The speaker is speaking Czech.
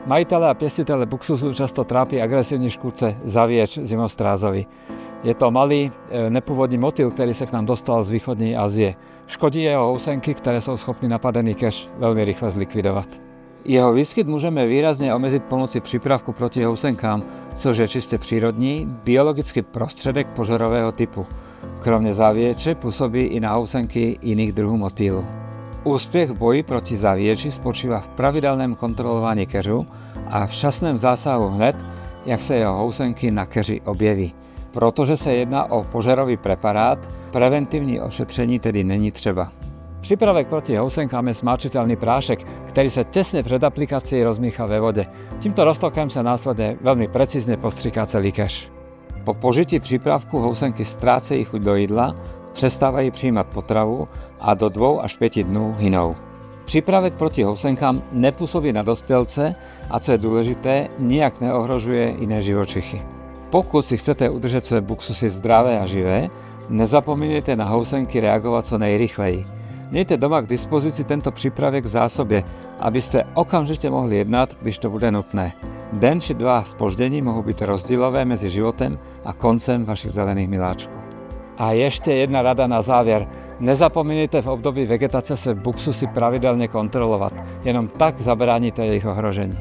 Majitele a pěstitele buksusu často trápí agresivní škůdce zavěč zimostrázovi. Je to malý nepůvodní motýl, který se k nám dostal z východní Asie. Škodí jeho housenky, které jsou schopny napadený keř velmi rychle zlikvidovat. Jeho výskyt můžeme výrazně omezit pomocí přípravku proti housenkám, což je čistě přírodní, biologický prostředek požarového typu. Kromě zavěče působí i na housenky jiných druhů motýlů. Úspěch v boji proti zavěči spočívá v pravidelném kontrolování keřů a včasném zásahu hned, jak se jeho housenky na keři objeví. Protože se jedná o požarový preparát, preventivní ošetření tedy není třeba. Přípravek proti housenkám je smáčitelný prášek, který se těsně před aplikací rozmíchá ve vodě. Tímto roztokem se následně velmi precizně postříká celý keř. Po požití přípravku housenky ztrácejí chuť do jídla, přestávají přijímat potravu a do 2 až 5 dnů hynou. Přípravek proti housenkám nepůsobí na dospělce a co je důležité, nijak neohrožuje jiné živočichy. Pokud si chcete udržet své buksusy zdravé a živé, nezapomeňte na housenky reagovat co nejrychleji. Mějte doma k dispozici tento přípravek v zásobě, abyste okamžitě mohli jednat, když to bude nutné. Den či 2 zpoždění mohou být rozdílové mezi životem a koncem vašich zelených miláčků. A ještě jedna rada na závěr. Nezapomeňte v období vegetace se buksusy pravidelně kontrolovat. Jenom tak zabráníte jejich ohrožení.